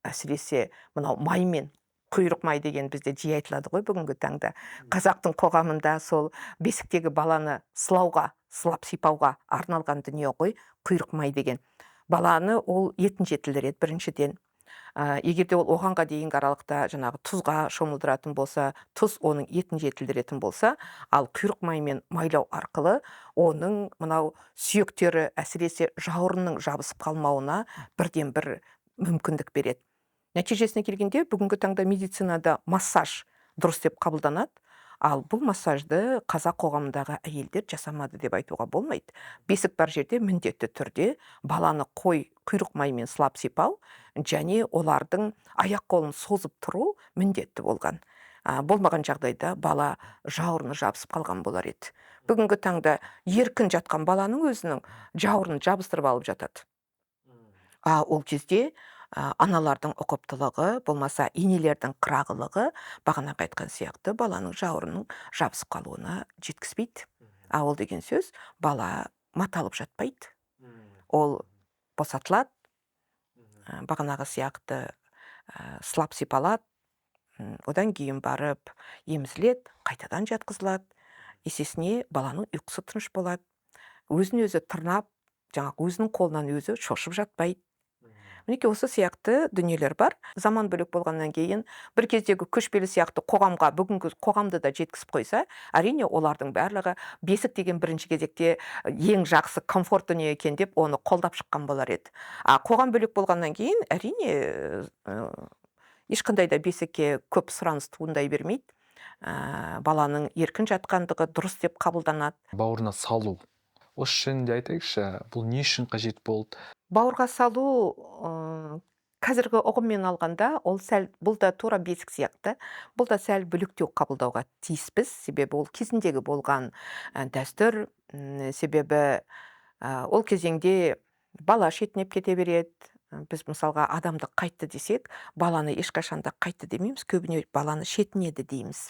әсіресе мынау маймен, құйрық май деген бізде жиі айтылады ғой бүгінгі таңда. Қазақтың қоғамында сол бесіктегі баланы сылауға, сылап сипауға арналған дүние ғой, құйрық май деген. Баланы ол етін жетілдіреді біріншіден. Егер де ол оғанға дейінгі аралықта жаңағы тұзға шомылдыратын болса, тұз оның етін жетілдіретін болса, ал құйрық маймен майлау арқылы оның мынау сүйектері, әсіресе жауырынның жабысып қалмауына бірден бір мүмкіндік береді. Нәтижесіне келгенде бүгінгі таңда медицинада массаж дұрыс деп қабылданады, ал бұл массажды қазақ қоғамындағы әйелдер жасамады деп айтуға болмайды. Бесік бар жерде міндетті түрде баланы құйрық маймен сылап сипау және олардың аяқ қолын созып тұру міндетті болған. Болмаған жағдайда бала жауырыны жабысып қалған болар еді. Бүгінгі таңда еркін жатқан баланың өзінің жауырынын жабыстырып алып жатады. Ол кезде аналардың ұқыптылығы, болмаса енелердің қырағылығы бағанағы айтқан сияқты баланың жауырынның жабысып қалуына жеткізбейді. Ол деген сөз бала маталып жатпайды. Ол босатылады, бағанағы сияқты сылап сипалады, одан кейін барып емізіледі, қайтадан жатқызылады. Есесіне баланың ұйқысы тыныш болады. Өзін өзі тырнап, жаңағы өзінің қолынан өзі шошып жатпайды. Мінекей осы сияқты дүниелер бар. Заман бөлек болғаннан кейін бір кездегі көшпелі сияқты қоғамға бүгінгі қоғамды да жеткізіп қойса, әрине олардың барлығы бесік деген бірінші кезекте ең жақсы комфорт дүние екен деп оны қолдап шыққан болар еді. Қоғам бөлек болғаннан кейін әрине ешқандай да бесікке көп сұраныс туындай бермейді. Баланың еркін жатқандығы дұрыс деп қабылданады. Бауырына салу. Осы жөнінде айтайықшы, бұл не үшін қажет болды? Бауырға салу қазіргі ұғыммен алғанда, бұл да тура бесік сияқты, бұл да сәл бөлектеу қабылдауға тиіспіз. Себебі ол кезіндегі болған дәстүр, себебі ол кезеңде бала шетінеп кете береді. Біз мысалға адамды қайтты десек, баланы ешқашанда қайтты демейміз, көбіне баланы шетінеді дейміз.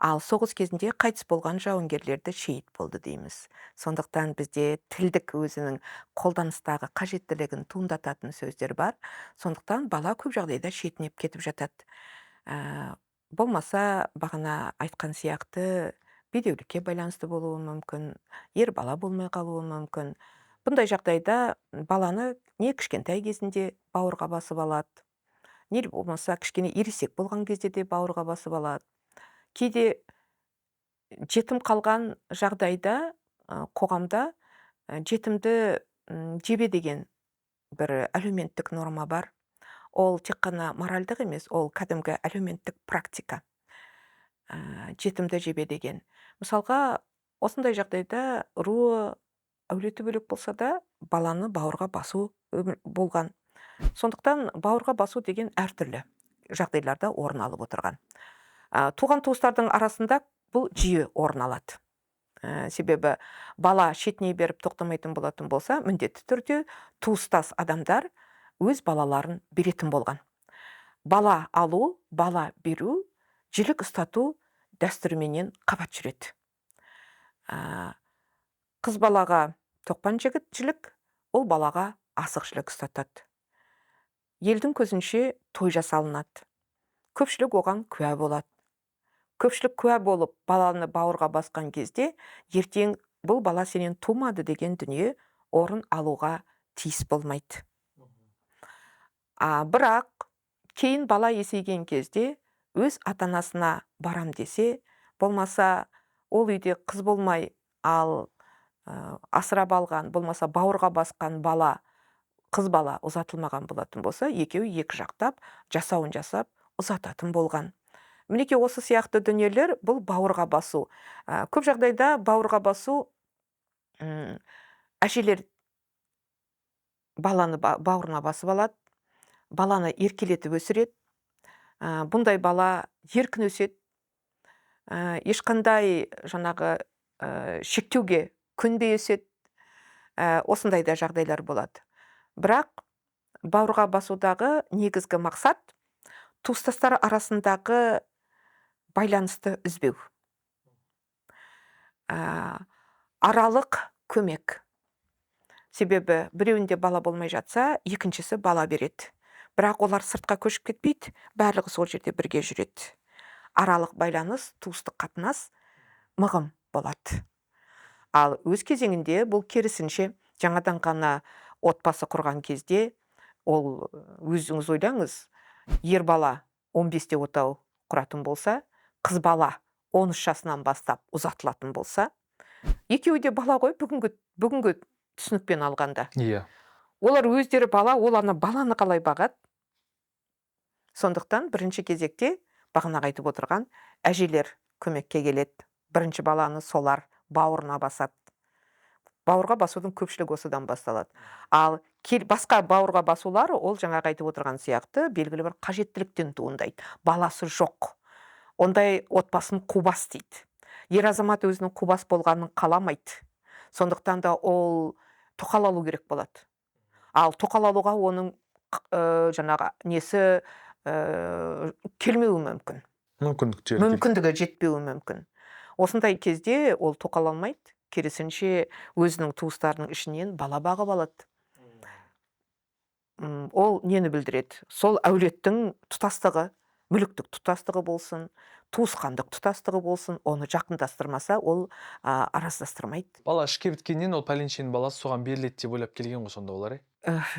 Ал соғыс кезінде қайтыс болған жауынгерлерді шейіт болды дейміз. Сондықтан бізде тілдік өзінің қолданыстағы қажеттілігін туындататын сөздер бар. Сондықтан бала көп жағдайда шетінеп кетіп жатады. Болмаса бағана айтқан сияқты бедеулікке байланысты болуы мүмкін, ер бала болмай қалуы мүмкін. Бұндай жағдайда баланы не кішкентай кезінде бауырға басып алады, не болмаса кішкене ересек болған кезде де бауырға басып алады. Кейде жетім қалған жағдайда қоғамда жетімді жебе деген бір әлеуметтік норма бар. Ол тек қана моральдық емес, ол кәдімгі әлеуметтік практика. Жетімді жебе деген. Мысалға, осындай жағдайда руы әулеті бөлек болса да, баланы бауырға басу болған. Сондықтан бауырға басу деген әртүрлі жағдайларда орын алып отырған. Туған туыстардың арасында бұл жиі орын алады. Себебі бала шетіне беріп тоқтамайтын болатын болса, міндетті түрде туыстас адамдар өз балаларын беретін болған. Бала алу, бала беру, жілік ұстату дәстүрменен қабат жүреді. Қыз балаға тоқпан жігіт жілік, ол балаға асық жілік ұстатады. Елдің көзінше той жасалынады. Көпшілік оған куә болады. Көпшілік куә болып баланы бауырға басқан кезде, ертең бұл бала сенен тумады деген дүние орын алуға тиіс болмайды. Бірақ кейін бала есейген кезде өз ата-анасына барам десе, болмаса ол үйде қыз болмай, ал асырап алған, болмаса бауырға басқан бала, қыз бала ұзатылмаған болатын болса, екеуі екі жақтап, жасауын жасап, ұзататын болған. Мінекей осы сияқты дүниелер бұл бауырға басу. Көп жағдайда бауырға басу әжелер баланы бауырына басып алады, баланы еркелетіп өсіреді. Бұндай бала еркін өседі. Ешқандай жаңағы шектеуге көнбей өседі. Осындай да жағдайлар болады. Бірақ бауырға басудағы негізгі мақсат туыстастар арасындағы байланысты үзбеу. Аралық көмек. Себебі біреуінде бала болмай жатса, екіншісі бала береді. Бірақ олар сыртқа көшіп кетпейді, барлығы сол жерде бірге жүреді. Аралық байланыс, туыстық қатынас мығым болады. Ал өз кезеңінде бұл керісінше жаңадан ғана отбасы құрған кезде, ол өзіңіз ойлаңыз, ер бала 15-те отау құратын болса, қыз бала 13 жасынан бастап ұзатылатын болса, екеуі де бала ғой бүгінгі түсінікпен алғанда. Олар өздері бала, оларны баланы қалай бағады? Сондықтан бірінші кезекте бағана айтып отырған әжелер көмекке келеді. Бірінші баланы солар бауырына басады. Бауырға басудың көпшілігі осыдан басталады. Ал басқа бауырға басулар ол жаңағы айтып отырған сияқты белгілі бір қажеттіліктен туындайды. Баласы жоқ. Ондай отбасын қубас дейді. Ер азамат өзінің қубас болғанын қаламайды. Сондықтан да ол тоқал алу керек болады. Ал тоқал алуға оның жаңағы несі келмеуі мүмкін. Мүмкіндігі жетпеуі мүмкін. Осындай кезде ол тоқал алмайды. Керісінше өзінің туыстарының ішінен бала бағып алады. Ол нені білдіреді? Сол әулеттің тұтастығы, мүліктік тұтастығы болсын, туысқандық тұтастығы болсын, оны жақындастырмаса, ол араздастырмайды. Бала ішке біткеннен ол пәленшенің баласы соған беріледі деп ойлап келген ғой сонда олар,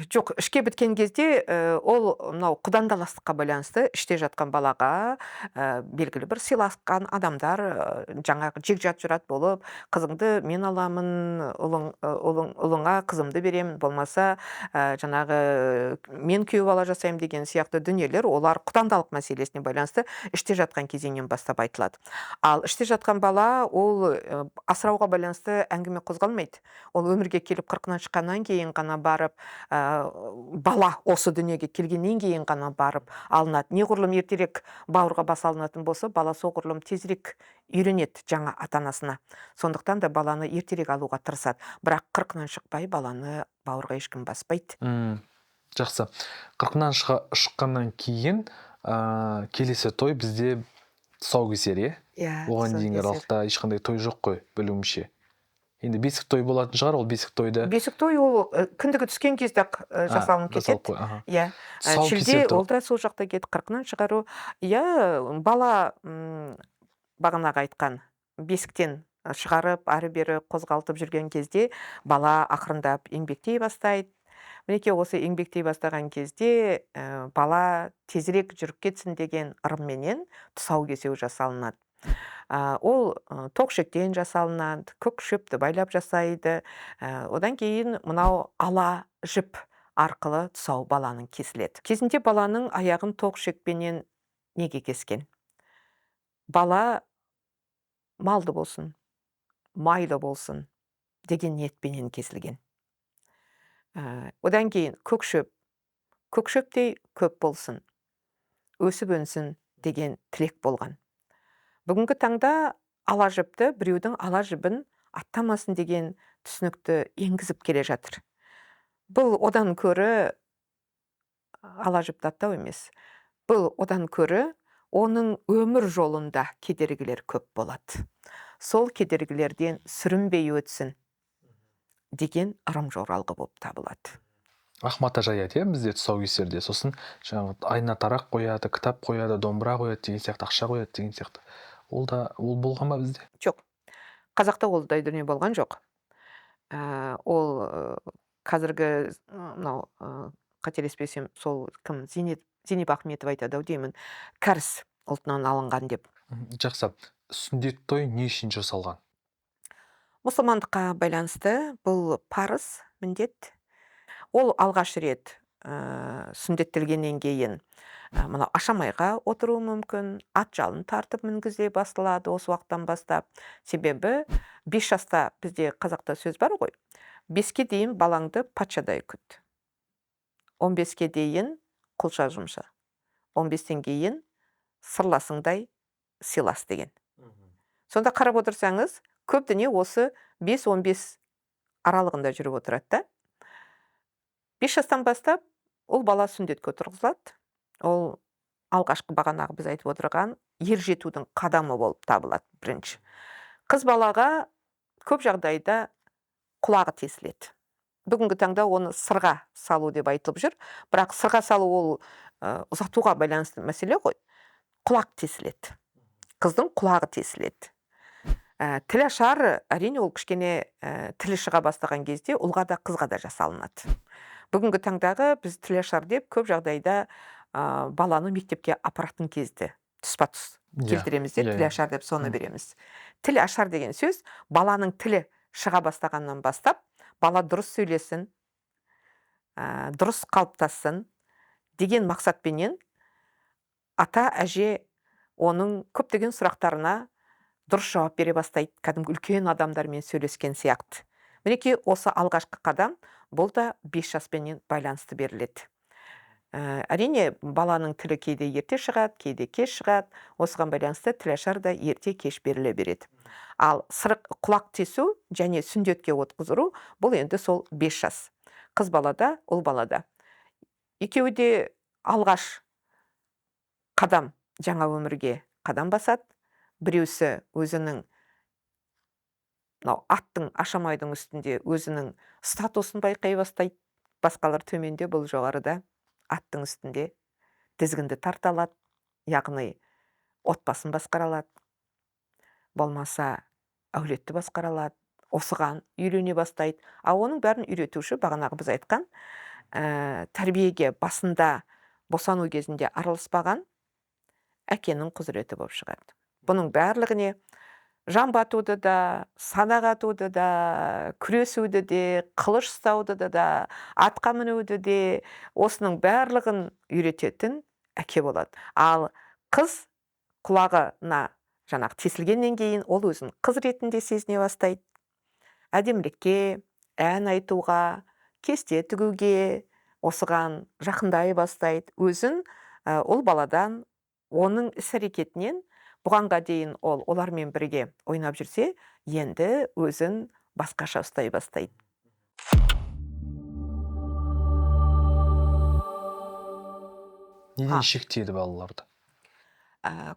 Жоқ, ішке біткен кезде ол мынау құдандаластыққа байланысты іште жатқан балаға белгілі бір сыйласқан адамдар жаңағы жекжат жұрат болып, қызыңды мен аламын, ұлыңа қызымды беремін, болмаса жаңағы мен күйеу бала жасаймын деген сияқты дүниелер, олар құдандалық мәселесіне байланысты іште жатқан кезеңнен бастап айтылады. Ал іште жатқан бала ол асырауға байланысты әңгіме қозғалмайды. Ол өмірге келіп 40-нан шыққаннан кейін ғана барып, бала осы дүниеге келгеннен кейін ғана барып алынады. Неғұрлым ертерек бауырға баса алынатын болса, бала соғұрлым тезірек үйренеді жаңа ата-анасына. Сондықтан да баланы ертерек алуға тырысады. Бірақ 40-нан шықпай баланы бауырға ешкім баспайды. Жақсы. 40-нан шыққаннан кейін келесі той бізде тұсаукесер, оған дейінгі аралықта ешқандай той жоқ қой, білуімше. Енді бесік той болатын шығар, ол бесік тойды. Бесік той ол кіндігі түскен кезде жасалынып кетеді. Шілде ол да сол жақта кетіп 40-нан шығару. Бала бағанағы айтқан бесіктен шығарып, ары-бері қозғалтып жүрген кезде бала ақырындап еңбектей бастайды. Мінекей осы еңбектей бастаған кезде бала тезірек жүріп кетсін деген ырымменен тұсаукесер жасалынады. Ол тоқшектен жасалынады, көк шөпті байлап жасайды. Одан кейін мынау ала жіп арқылы тұсау баланың кесіледі. Кезінде баланың аяғын тоқшекпенен неге кескен? Бала малды болсын, майлы болсын деген ниетпенен кесілген. Одан кейін көк шөптей көп болсын, өсіп өнсін деген тілек болған. Бүгінгі таңда ала жіпті, біреудің ала жібін аттамасын деген түсінікті енгізіп келе жатыр. Бұл одан көрі ала жіпті аттау емес. Бұл одан көрі оның өмір жолында кедергілер көп болады. Сол кедергілерден сүрінбей өтсін деген ырым жоралғы болып табылады. Ахмата жаяды, бізде тұсаукесерде. Сосын жаңағы айна тарақ қояды, кітап қояды, домбыра қояды деген сияқты, ақша қояды деген сияқты. Ол болған ба бізде? Жоқ. Қазақта олдай дүние болған жоқ. Ол қазіргі мынау қателеспесем, сол кім Зейнеп Ахметов айтады деймін, кәріс ұлтынан алынған деп. Жақсы. Сүндет той не үшін жасалған? Мұсылмандыққа байланысты бұл парыз, міндет. Ол алғаш рет сүндеттелгеннен кейін мына ашамайға отыруы мүмкін, ат жалын тартып мінгізе басталады осы уақыттан бастап. Себебі 5 жаста бізде қазақта сөз бар ғой. 5-ке дейін балаңды патшадай күт. 15-ке дейін құлша жұмша. 15-тен кейін сырласыңдай сыйлас деген. Сонда қарап отырсаңыз, көп дүние осы 5-15 аралығында жүріп отырады да. 5 жастан бастап ол бала сүндетке отырғызылады. Ол алғашқы бағанағы біз айтып отырған ер жетудің қадамы болып табылады бірінші. Қыз балаға көп жағдайда құлағы тесіледі. Бүгінгі таңда оны сырға салу деп айтылып жүр, бірақ сырға салу ол ұзатуға байланысты мәселе ғой. Құлақ тесіледі. Қыздың құлағы тесіледі. Тіл ашар, әрине ол кішкене тілі шыға бастаған кезде ұлға да қызға да жасалынады. Бүгінгі таңдағы біз тіл ашар деп көп жағдайда баланы мектепке апаратын кезде тұспа-тұс келтіреміз де, тіл ашар деп соны береміз. Тіл ашар деген сөз, баланың тілі шыға бастағаннан бастап, бала дұрыс сөйлесін, дұрыс қалыптассын деген мақсатпенен ата әже оның көптеген сұрақтарына дұрыс жауап бере бастайды, кәдімгі үлкен адамдармен сөйлескен сияқты. Мінекей осы алғашқы қадам бұл да 5 жаспенен байланысты беріледі. Әрине, баланың тілі кейде ерте шығады, кейде кеш шығады. Осыған байланысты тілашар да ерте кеш беріле береді. Ал құлақ тесу және сүндетке отырғызу бұл енді сол 5 жас. Қыз балада, ұл балада. Екеуі де алғаш қадам, жаңа өмірге қадам басады. Біреусі өзінің аттың ашамайдың үстінде өзінің статусын байқай бастайды. Басқалар төменде, бұл жоғарыда. Аттың үстінде тізгінді тарта алады, яғни отбасын басқара алады. Болмаса әулетті басқара алады. Осыған үйрене бастайды. Оның бәрін үйретуші, бағанағы біз айтқан, тәрбиеге басында босану кезінде араласпаған әкенің құзыреті болып шығады. Бұның барлығыне жан батуды да, садақ атуды да, күресуді де, қылыш ұстауды да, атқа мінуді де, осының барлығын үйрететін әке болады. Ал қыз құлағына жаңағы тесілгеннен кейін ол өзін қыз ретінде сезіне бастайды. Әдемілікке, ән айтуға, кесте тігуге, осыған жақындай бастайды. Өзін ол баладан, оның іс-әрекетінен бұғанға дейін олармен бірге ойнап жүрсе, енді өзін басқаша ұстай бастайды. Неден шектейді балаларды?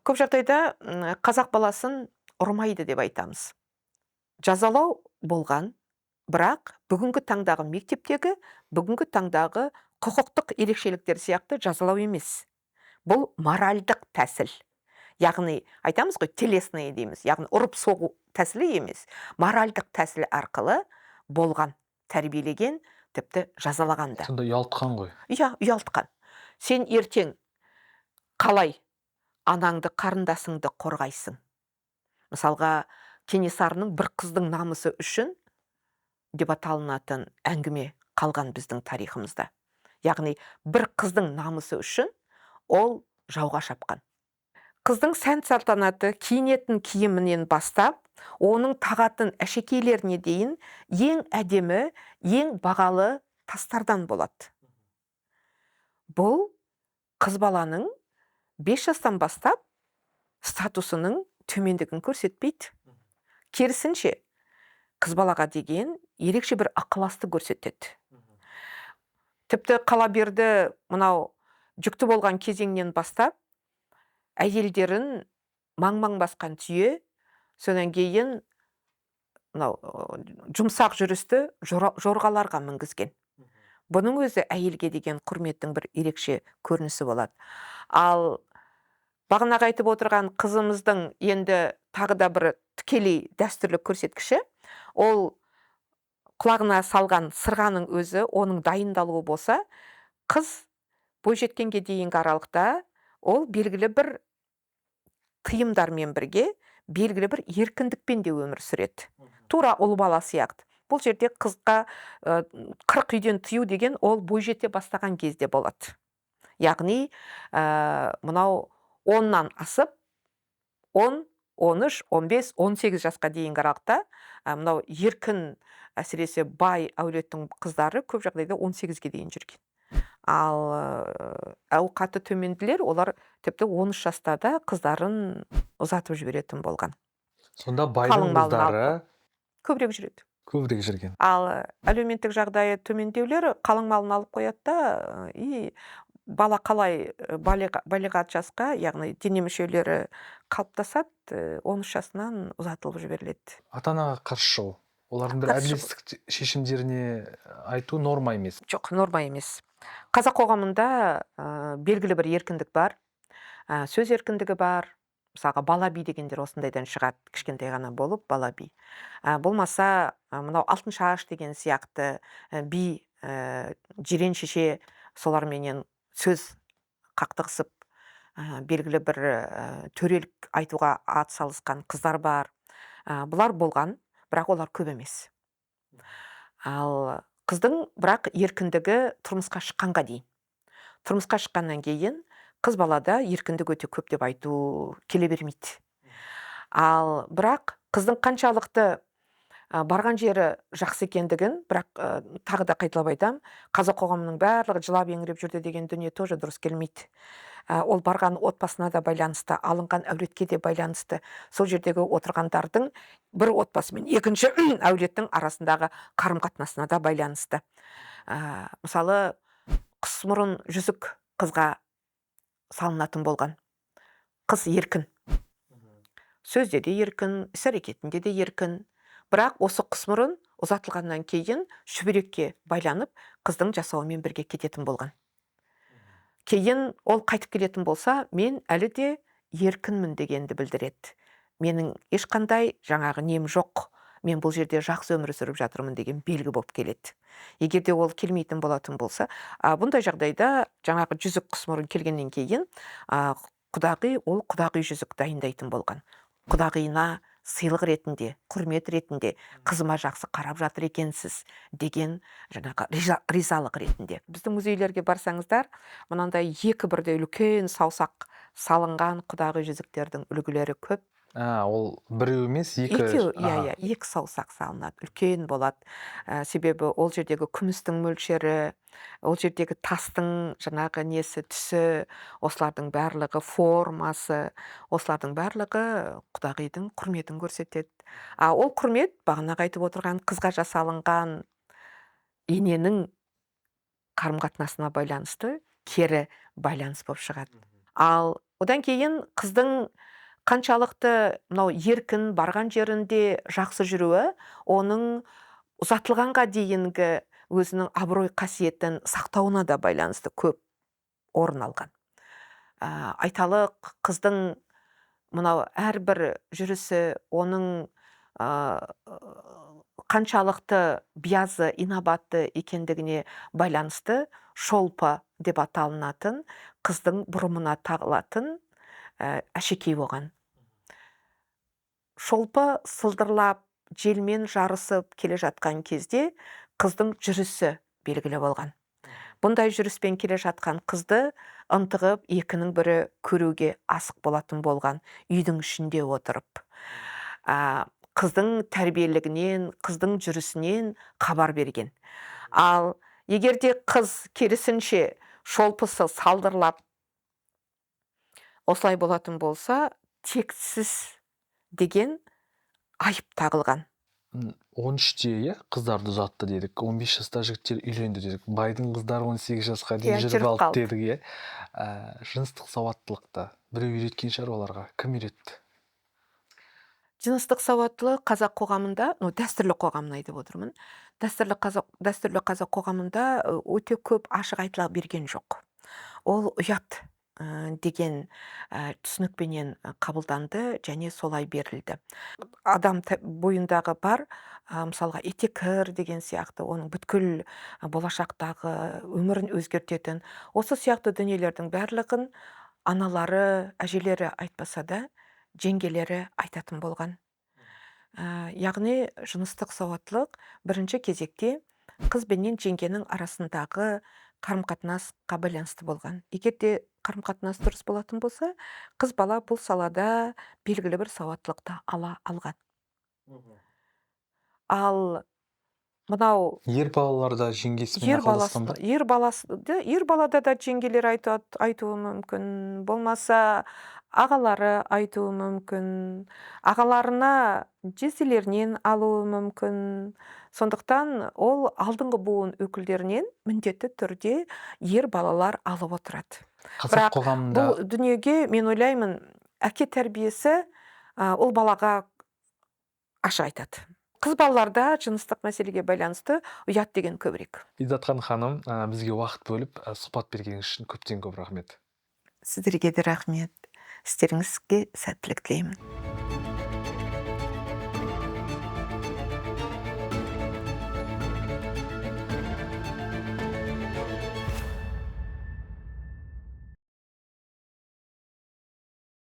Көп жағдайда қазақ баласын ұрмайды деп айтамыз. Жазалау болған, бірақ бүгінгі таңдағы мектептегі, бүгінгі таңдағы құқықтық ерекшеліктер сияқты жазалау емес. Бұл моральдық тәсіл. Яғни, айтамыз ғой, телесный дейміз. Яғни, ұрып соғу тәсілі емес. Моральдық тәсіл арқылы болған, тәрбиелеген, тіпті жазалағанда. Сонда ұялтқан ғой. Иә, ұялтқан. Сен ертең қалай анаңды, қарындасыңды қорғайсың? Мысалға, Кенесарының бір қыздың намысы үшін деп аталынатын әңгіме қалған біздің тарихымызда. Яғни, бір қыздың намысы үшін ол жауға шапқан. Қыздың сән салтанаты, киінетін киімінен бастап, оның тағатын әшекейлеріне дейін ең әдемі, ең бағалы тастардан болады. Бұл қыз баланың 5 жастан бастап статусының төмендігін көрсетпейді. Керісінше, қыз балаға деген ерекше бір ықыласты көрсетеді. Тіпті қала берді мынау жүкті болған кезеңнен бастап, әйелдерін маң-маң басқан түйе, содан кейін жұмсақ жүрісті жорғаларға мінгізген. Бұның өзі әйелге деген құрметтің бір ерекше көрінісі болады. Ал бағанағы айтып отырған қызымыздың енді тағы да бір тікелей дәстүрлік көрсеткіші, ол құлағына салған сырғаның өзі, оның дайындалуы болса, қыз бойжеткенге дейінгі аралықта ол белгілі бір тыйымдармен бірге, белгілі бір еркіндікпен де өмір сүреді. Тура ұл бала сияқты. Бұл жерде қызға 40 үйден тыю деген ол бойжете бастаған кезде болады. Яғни, мынау 10-нан асып, 10, 13, 15, 18 жасқа дейінгі аралықта, мынау еркін, әсіресе бай әулеттің қыздары көп жағдайда 18-ге дейін жүрген. Ал ауқаты төменділер, олар тіпті 13 жастарда қыздарын ұзатып жіберетін болған. Сонда байдың қыздары көбірек жүреді. Көбірек жүрген. Ал әлеуметтік жағдайы төмендеулер қалың малын алып қояды да, бала қалай балиғат жасқа, яғни дене мүшелері қалыптасады, 13 жасынан ұзатылып жіберіледі. Ата-анаға қарсы шығу. Олардың бір әділетсіздік шешімдеріне айту норма емес. Жоқ, норма емес. Қазақ қоғамында белгілі бір еркіндік бар, сөз еркіндігі бар. Мысалға, бала би дегендер осындайдан шығады, кішкентай ғана болып, бала би. Болмаса, мынау алтын шаш деген сияқты би, жирен шеше соларменен сөз қақтығысып, белгілі бір төрелік айтуға ат салысқан қыздар бар. Бұлар болған, бірақ олар көп емес. Ал қыздың бірақ еркіндігі тұрмысқа шыққанға дейін. Тұрмысқа шыққаннан кейін қыз балада еркіндік өте көп деп айту келе бермейді. Ал бірақ қыздың қаншалықты барған жері жақсы екендігін, бірақ тағы да қайталап айтам, қазақ қоғамының барлығы жылап еңіреп жүрді деген дүние тоже дұрыс келмейді. Ол барған отбасына да байланысты, алынған әулетке де байланысты, сол жердегі отырғандардың бір отбасы мен екінші әулеттің арасындағы қарым-қатынасына да байланысты. Мысалы, құсмұрын жүзік қызға салынатын болған. Қыз еркін. Сөзде де еркін, іс-әрекетінде де еркін. Бірақ осы құсмұрын ұзатылғаннан кейін шүберекке байланып, қыздың жасауымен бірге кететін болған. Кейін ол қайтып келетін болса, мен әлі де еркінмін дегенді білдіреді. Менің ешқандай жаңағы нем жоқ. Мен бұл жерде жақсы өмір сүріп жатырмын деген белгі болып келеді. Егер де ол келмейтін болатын болса, бұндай жағдайда жаңағы жүзік құсмұрын келгеннен кейін, құдағи ол құдағи жүзік дайындайтын болған. Құдағиына сыйлық ретінде, құрмет ретінде, қызыма жақсы қарап жатыр екенсіз деген жаңағы ризалық ретінде. Біздің музейлерге барсаңыздар, мынандай екі бірдей үлкен саусақ салынған құдағи жүзіктердің үлгілері көп. Ол біреу емес, Екеу, Аха. екі саусақ салынады, үлкен болады. Себебі ол жердегі күмістің мөлшері, ол жердегі тастың жаңағы несі, түсі, осылардың барлығы формасы, осылардың барлығы құдағидың құрметін көрсетеді. Ол құрмет, бағанағы айтып отырған қызға жасалынған ененің қарым-қатынасына байланысты кері байланыс болып шығады. Ал одан кейін қыздың қаншалықты мынау еркін барған жерінде жақсы жүруі, оның ұзатылғанға дейінгі өзінің абырой қасиетін сақтауына да байланысты көп орын алған. Айталық, қыздың мынау әрбір жүрісі, оның қаншалықты биязы, инабатты екендігіне байланысты шолпы деп аталынатын қыздың бұрымына тағылатын әшекей болған. Шолпы сылдырлап, желмен жарысып келе жатқан кезде қыздың жүрісі белгілі болған. Бұндай жүріспен келе жатқан қызды ынтығып, екінің бірі көруге асық болатын болған, үйдің ішінде отырып. Қыздың тәрбиелігінен, қыздың жүрісінен хабар берген. Ал егерде қыз керісінше шолпысы салдырлап осылай болатын болса, тексіз деген айып тағылған. 13-те қыздарды ұзатты дедік, 15 жаста жігіттер үйленді дедік, байдың қыздары 18 жасқа дейін жүріп жүріп алды қалды. дедік. Жыныстық сауаттылықты біреу үйреткен шығар оларға. Кім үйретті? Жыныстық сауаттылық қазақ қоғамында, дәстүрлі қоғамын айтып отырмын. Дәстүрлі қазақ қоғамында өте көп ашық айтыла берген жоқ. Ол ұят деген түсінікпенен қабылданды және солай берілді. Адам бойындағы бар, мысалға етеккір деген сияқты, оның бүткіл болашақтағы өмірін өзгертетін, осы сияқты дүниелердің барлығын аналары, әжелері айтпаса да, жеңгелері айтатын болған. Яғни жыныстық сауаттылық бірінші кезекте қыз бенен жеңгенің арасындағы қарым-қатынасқа байланысты болған. Егер де қарым-қатынас дұрыс болатын болса, қыз бала бұл салада белгілі бір сауаттылықты ала алған. Ал мынау Ер балаларда жеңгесімен ақылдасқан ба? ер балада да жеңгелер айтуы мүмкін, болмаса ағалары айтуы мүмкін, ағаларына жезделерінен алуы мүмкін. Сондықтан ол алдыңғы буын өкілдерінен міндетті түрде ер балалар алып отырады. Қазақ қоғамында Бұл дүниеге мен ойлаймын, әке тәрбиесі ол балаға ашық айтады. Қыз балаларда жыныстық мәселеге байланысты ұят деген көбірек. Изатхан ханым, бізге уақыт бөліп сұхбат бергеніңіз үшін көптен көп рахмет. Сіздерге де рахмет. Істеріңізге сәттілік тілеймін.